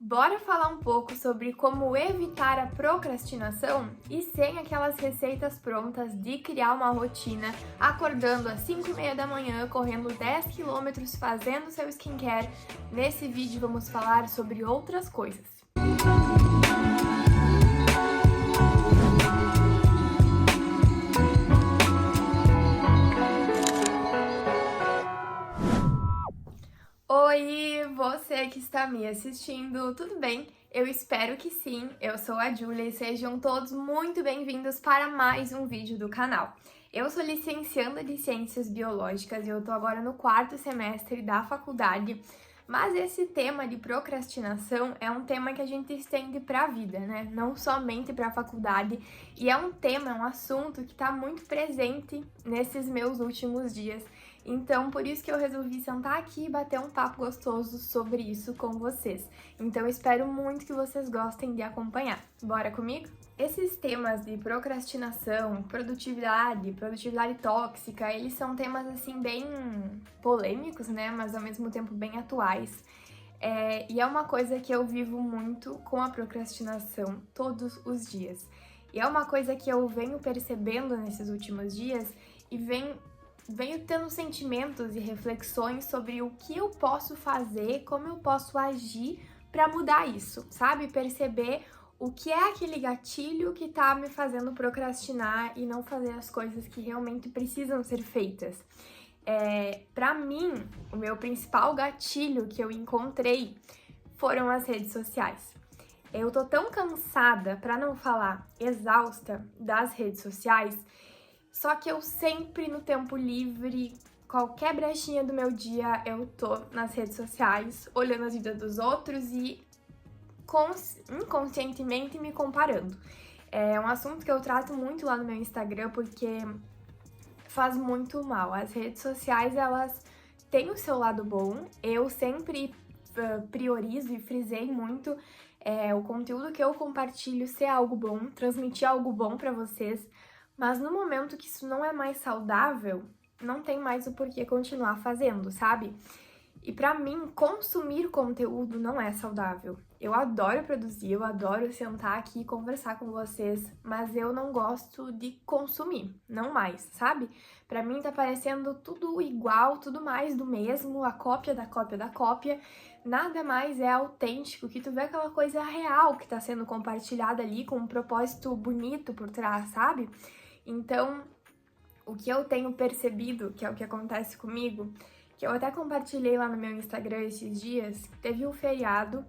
Bora falar um pouco sobre como evitar a procrastinação e sem aquelas receitas prontas de criar uma rotina, acordando às 5:30 da manhã, correndo 10 quilômetros, fazendo seu skincare. Nesse vídeo vamos falar sobre outras coisas. Oi, você que está me assistindo, tudo bem? Eu espero que sim, eu sou a Júlia e sejam todos muito bem-vindos para mais um vídeo do canal. Eu sou licencianda de Ciências Biológicas e eu tô agora no 4º semestre da faculdade, mas esse tema de procrastinação é um tema que a gente estende para a vida, né? Não somente para a faculdade, e é um assunto que está muito presente nesses meus últimos dias. Então, por isso que eu resolvi sentar aqui e bater um papo gostoso sobre isso com vocês. Então, espero muito que vocês gostem de acompanhar. Bora comigo? Esses temas de procrastinação, produtividade tóxica, eles são temas assim bem polêmicos, né? Mas ao mesmo tempo bem atuais. E é uma coisa que eu vivo muito com a procrastinação todos os dias. E é uma coisa que eu venho percebendo nesses últimos dias e venho tendo sentimentos e reflexões sobre o que eu posso fazer, como eu posso agir para mudar isso, sabe? Perceber o que é aquele gatilho que tá me fazendo procrastinar e não fazer as coisas que realmente precisam ser feitas. Para mim, o meu principal gatilho que eu encontrei foram as redes sociais. Eu tô tão cansada, para não falar exausta, das redes sociais. Só que eu sempre, no tempo livre, qualquer brechinha do meu dia, eu tô nas redes sociais, olhando a vida dos outros e inconscientemente me comparando. É um assunto que eu trato muito lá no meu Instagram, porque faz muito mal. As redes sociais, elas têm o seu lado bom. Eu sempre priorizo e frisei muito o conteúdo que eu compartilho ser algo bom, transmitir algo bom pra vocês. Mas no momento que isso não é mais saudável, não tem mais o porquê continuar fazendo, sabe? E pra mim, consumir conteúdo não é saudável. Eu adoro produzir, eu adoro sentar aqui e conversar com vocês, mas eu não gosto de consumir, não mais, sabe? Pra mim tá parecendo tudo igual, tudo mais do mesmo, a cópia da cópia da cópia. Nada mais é autêntico, que tu vê aquela coisa real que tá sendo compartilhada ali com um propósito bonito por trás, sabe? Então, o que eu tenho percebido, que é o que acontece comigo, que eu até compartilhei lá no meu Instagram esses dias, teve um feriado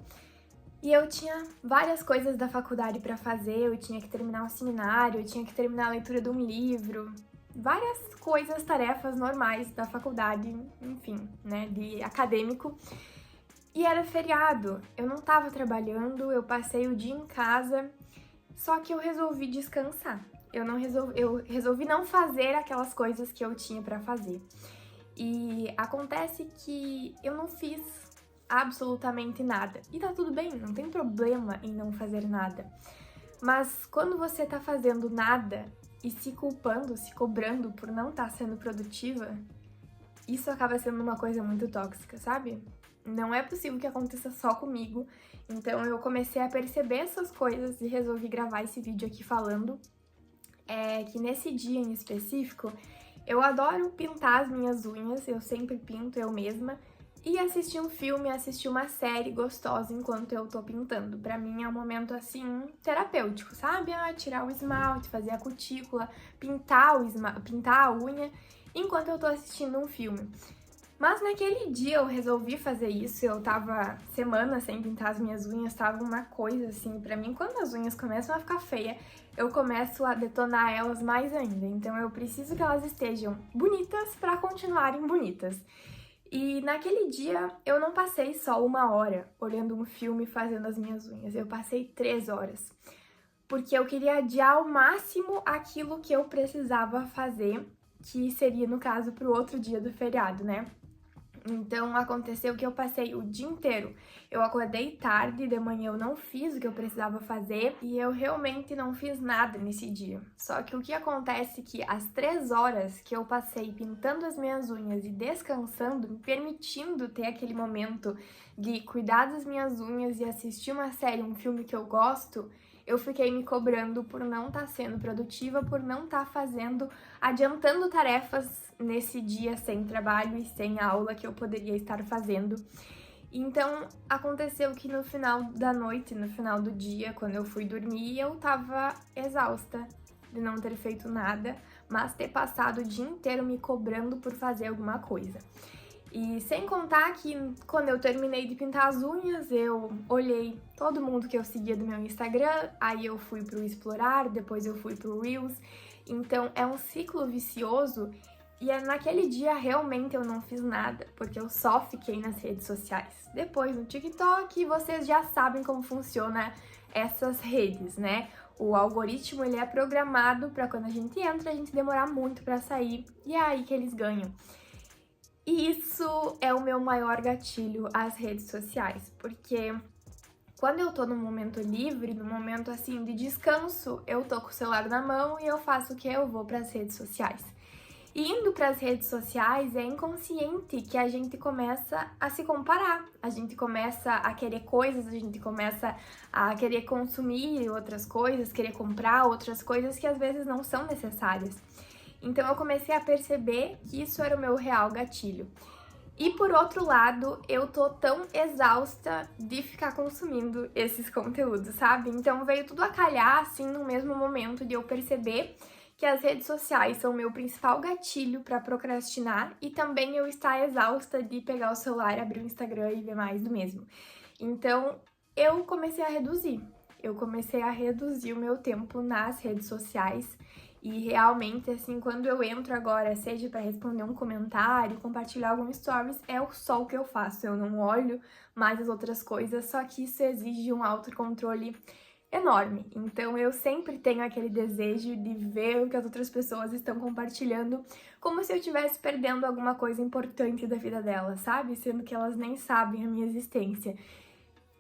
e eu tinha várias coisas da faculdade pra fazer, eu tinha que terminar um seminário, eu tinha que terminar a leitura de um livro, várias coisas, tarefas normais da faculdade, enfim, né, de acadêmico. E era feriado, eu não tava trabalhando, eu passei o dia em casa, só que eu resolvi descansar. Eu resolvi não fazer aquelas coisas que eu tinha pra fazer. E acontece que eu não fiz absolutamente nada. E tá tudo bem, não tem problema em não fazer nada. Mas quando você tá fazendo nada e se culpando, se cobrando por não estar sendo produtiva, isso acaba sendo uma coisa muito tóxica, sabe? Não é possível que aconteça só comigo. Então eu comecei a perceber essas coisas e resolvi gravar esse vídeo aqui falando que nesse dia em específico, eu adoro pintar as minhas unhas, eu sempre pinto eu mesma, e assistir um filme, assistir uma série gostosa enquanto eu tô pintando. Pra mim é um momento, assim, terapêutico, sabe? Tirar o esmalte, fazer a cutícula, pintar a unha, enquanto eu tô assistindo um filme. Mas naquele dia eu resolvi fazer isso, eu tava semanas sem pintar as minhas unhas, tava uma coisa assim, pra mim, quando as unhas começam a ficar feias, eu começo a detonar elas mais ainda, então eu preciso que elas estejam bonitas pra continuarem bonitas. E naquele dia eu não passei só 1 hora olhando um filme fazendo as minhas unhas, eu passei 3 horas. Porque eu queria adiar ao máximo aquilo que eu precisava fazer, que seria, no caso, pro outro dia do feriado, né? Então aconteceu que eu passei o dia inteiro. Eu acordei tarde, de manhã eu não fiz o que eu precisava fazer e eu realmente não fiz nada nesse dia. Só que o que acontece é que as 3 horas que eu passei pintando as minhas unhas e descansando, me permitindo ter aquele momento de cuidar das minhas unhas e assistir uma série, um filme que eu gosto, eu fiquei me cobrando por não estar sendo produtiva, por não estar adiantando tarefas nesse dia sem trabalho e sem aula que eu poderia estar fazendo. Então, aconteceu que no final da noite, no final do dia, quando eu fui dormir, eu tava exausta de não ter feito nada, mas ter passado o dia inteiro me cobrando por fazer alguma coisa. E sem contar que quando eu terminei de pintar as unhas, eu olhei todo mundo que eu seguia do meu Instagram, aí eu fui pro Explorar, depois eu fui pro Reels. Então é um ciclo vicioso e naquele dia realmente eu não fiz nada, porque eu só fiquei nas redes sociais. Depois no TikTok, vocês já sabem como funciona essas redes, né? O algoritmo ele é programado para quando a gente entra, a gente demorar muito para sair e é aí que eles ganham. E isso é o meu maior gatilho, as redes sociais, porque quando eu tô num momento livre, num momento assim de descanso, eu tô com o celular na mão e eu faço o quê? Eu vou pras redes sociais. E indo pras redes sociais, é inconsciente que a gente começa a se comparar, a gente começa a querer coisas, a gente começa a querer consumir outras coisas, querer comprar outras coisas que às vezes não são necessárias. Então eu comecei a perceber que isso era o meu real gatilho. E por outro lado, eu tô tão exausta de ficar consumindo esses conteúdos, sabe? Então veio tudo a calhar, assim, no mesmo momento de eu perceber que as redes sociais são o meu principal gatilho para procrastinar e também eu estar exausta de pegar o celular, abrir o Instagram e ver mais do mesmo. Então eu comecei a reduzir. Eu comecei a reduzir o meu tempo nas redes sociais. E realmente, assim, quando eu entro agora, seja para responder um comentário, compartilhar algum stories, é só o que eu faço. Eu não olho mais as outras coisas, só que isso exige um autocontrole enorme. Então eu sempre tenho aquele desejo de ver o que as outras pessoas estão compartilhando, como se eu estivesse perdendo alguma coisa importante da vida delas, sabe? Sendo que elas nem sabem a minha existência.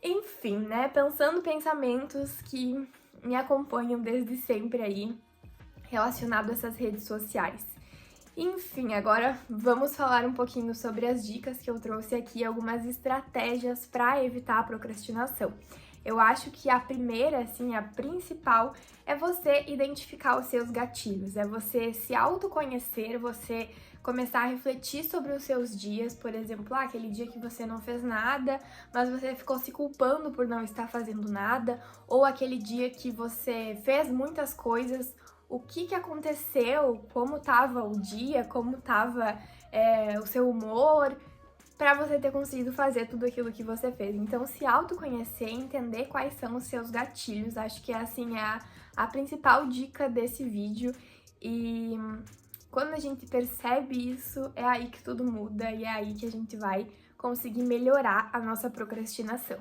Enfim, né? Pensando pensamentos que me acompanham desde sempre aí, relacionado a essas redes sociais. Enfim, agora vamos falar um pouquinho sobre as dicas que eu trouxe aqui, algumas estratégias para evitar a procrastinação. Eu acho que a primeira, assim, a principal, é você identificar os seus gatilhos, é você se autoconhecer, você começar a refletir sobre os seus dias, por exemplo, aquele dia que você não fez nada, mas você ficou se culpando por não estar fazendo nada, ou aquele dia que você fez muitas coisas, o que aconteceu, como estava o dia, como estava o seu humor, para você ter conseguido fazer tudo aquilo que você fez. Então, se autoconhecer, entender quais são os seus gatilhos, acho que assim é a principal dica desse vídeo. E quando a gente percebe isso, é aí que tudo muda e é aí que a gente vai conseguir melhorar a nossa procrastinação.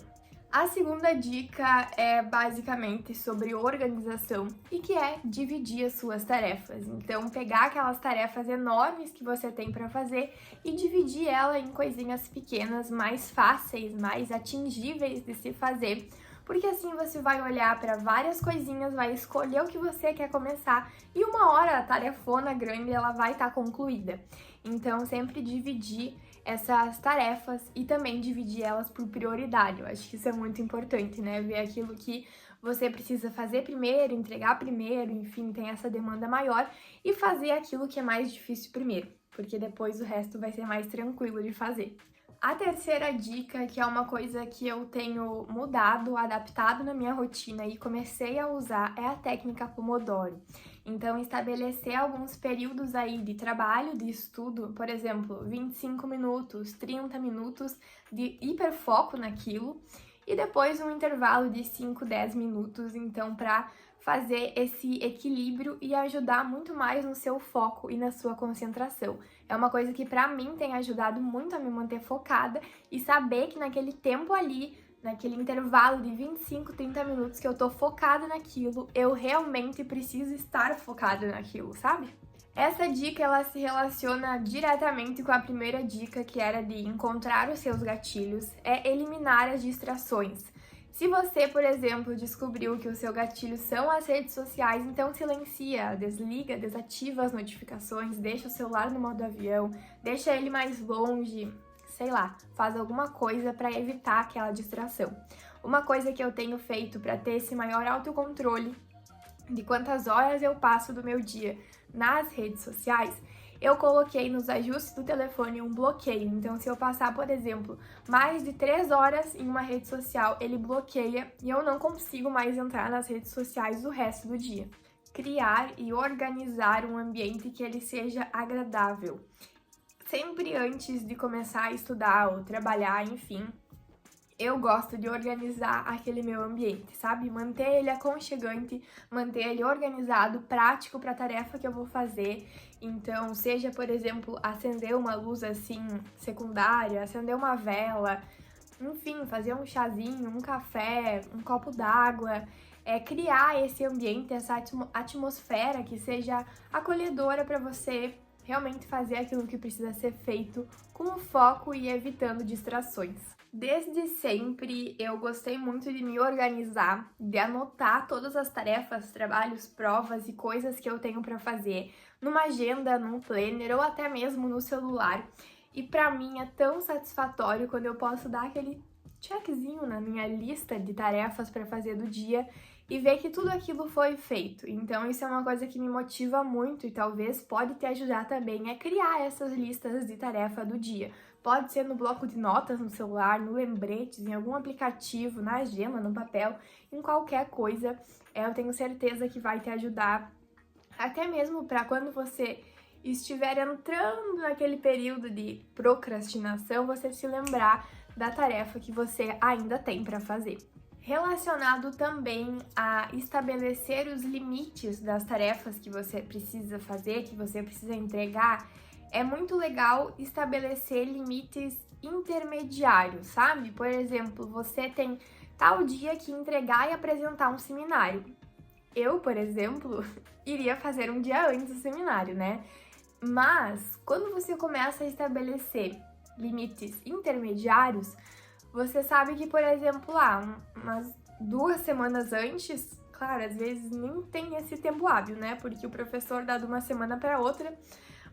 A segunda dica é basicamente sobre organização e que é dividir as suas tarefas. Então, pegar aquelas tarefas enormes que você tem para fazer e dividir ela em coisinhas pequenas, mais fáceis, mais atingíveis de se fazer. Porque assim você vai olhar para várias coisinhas, vai escolher o que você quer começar e uma hora a tarefona grande ela vai estar concluída. Então, sempre dividir essas tarefas e também dividir elas por prioridade. Eu acho que isso é muito importante, né? Ver aquilo que você precisa fazer primeiro, entregar primeiro, enfim, tem essa demanda maior e fazer aquilo que é mais difícil primeiro, porque depois o resto vai ser mais tranquilo de fazer. A terceira dica, que é uma coisa que eu tenho mudado, adaptado na minha rotina e comecei a usar, é a técnica Pomodoro. Então, estabelecer alguns períodos aí de trabalho, de estudo, por exemplo, 25 minutos, 30 minutos de hiperfoco naquilo e depois um intervalo de 5, 10 minutos, então, para fazer esse equilíbrio e ajudar muito mais no seu foco e na sua concentração. É uma coisa que para mim tem ajudado muito a me manter focada e saber que naquele tempo ali, naquele intervalo de 25, 30 minutos que eu tô focada naquilo, eu realmente preciso estar focada naquilo, sabe? Essa dica ela se relaciona diretamente com a primeira dica, que era de encontrar os seus gatilhos, é eliminar as distrações. Se você, por exemplo, descobriu que o seu gatilho são as redes sociais, então silencia, desliga, desativa as notificações, deixa o celular no modo avião, deixa ele mais longe, sei lá, faz alguma coisa para evitar aquela distração. Uma coisa que eu tenho feito para ter esse maior autocontrole de quantas horas eu passo do meu dia nas redes sociais, eu coloquei nos ajustes do telefone um bloqueio. Então, se eu passar, por exemplo, mais de 3 horas em uma rede social, ele bloqueia e eu não consigo mais entrar nas redes sociais o resto do dia. Criar e organizar um ambiente que ele seja agradável. Sempre antes de começar a estudar ou trabalhar, enfim, eu gosto de organizar aquele meu ambiente, sabe? Manter ele aconchegante, manter ele organizado, prático para a tarefa que eu vou fazer. Então, seja, por exemplo, acender uma luz assim secundária, acender uma vela, enfim, fazer um chazinho, um café, um copo d'água, criar esse ambiente, essa atmosfera que seja acolhedora para você realmente fazer aquilo que precisa ser feito com foco e evitando distrações. Desde sempre eu gostei muito de me organizar, de anotar todas as tarefas, trabalhos, provas e coisas que eu tenho para fazer numa agenda, num planner ou até mesmo no celular. E para mim é tão satisfatório quando eu posso dar aquele checkzinho na minha lista de tarefas para fazer do dia e ver que tudo aquilo foi feito. Então isso é uma coisa que me motiva muito e talvez pode te ajudar também a criar essas listas de tarefa do dia. Pode ser no bloco de notas no celular, no lembretes, em algum aplicativo, na agenda, no papel, em qualquer coisa. Eu tenho certeza que vai te ajudar, até mesmo para quando você estiver entrando naquele período de procrastinação, você se lembrar da tarefa que você ainda tem para fazer. Relacionado também a estabelecer os limites das tarefas que você precisa fazer, que você precisa entregar, é muito legal estabelecer limites intermediários, sabe? Por exemplo, você tem tal dia que entregar e apresentar um seminário. Eu, por exemplo, iria fazer um dia antes do seminário, né? Mas, quando você começa a estabelecer limites intermediários, você sabe que, por exemplo, umas 2 semanas antes, claro, às vezes nem tem esse tempo hábil, né? Porque o professor dá de uma semana para outra,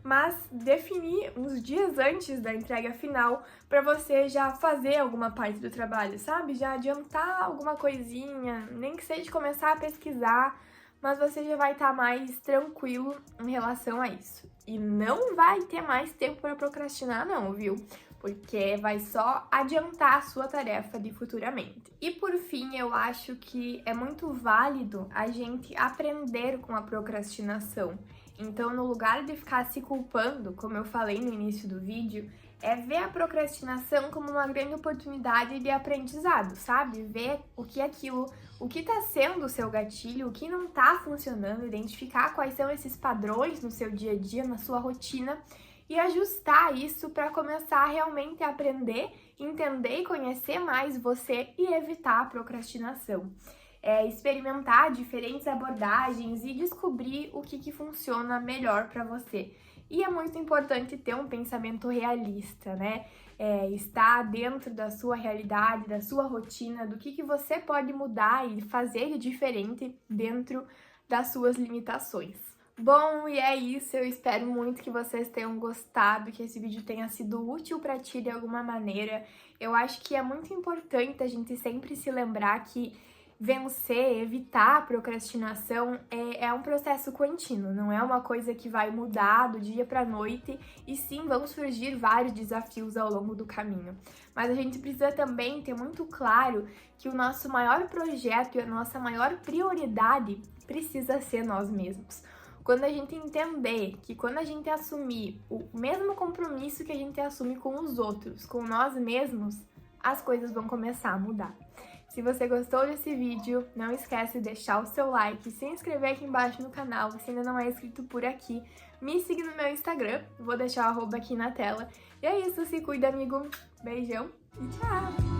mas definir uns dias antes da entrega final para você já fazer alguma parte do trabalho, sabe? Já adiantar alguma coisinha, nem que seja começar a pesquisar, mas você já vai estar mais tranquilo em relação a isso. E não vai ter mais tempo para procrastinar não, viu? Porque vai só adiantar a sua tarefa de futuramente. E por fim, eu acho que é muito válido a gente aprender com a procrastinação. Então, no lugar de ficar se culpando, como eu falei no início do vídeo, é ver a procrastinação como uma grande oportunidade de aprendizado, sabe? Ver o que tá sendo o seu gatilho, o que não tá funcionando, identificar quais são esses padrões no seu dia a dia, na sua rotina e ajustar isso para começar realmente a aprender, entender e conhecer mais você e evitar a procrastinação. Experimentar diferentes abordagens e descobrir o que funciona melhor para você. E é muito importante ter um pensamento realista, né? Estar dentro da sua realidade, da sua rotina, do que você pode mudar e fazer de diferente dentro das suas limitações. Bom, e é isso, eu espero muito que vocês tenham gostado, que esse vídeo tenha sido útil para ti de alguma maneira. Eu acho que é muito importante a gente sempre se lembrar que vencer, evitar a procrastinação é um processo contínuo, não é uma coisa que vai mudar do dia para a noite, e sim vão surgir vários desafios ao longo do caminho. Mas a gente precisa também ter muito claro que o nosso maior projeto e a nossa maior prioridade precisa ser nós mesmos. Quando a gente entender que quando a gente assumir o mesmo compromisso que a gente assume com os outros, com nós mesmos, as coisas vão começar a mudar. Se você gostou desse vídeo, não esquece de deixar o seu like, se inscrever aqui embaixo no canal, se ainda não é inscrito por aqui, me siga no meu Instagram, vou deixar o arroba aqui na tela. E é isso, se cuida, amigo. Beijão e tchau!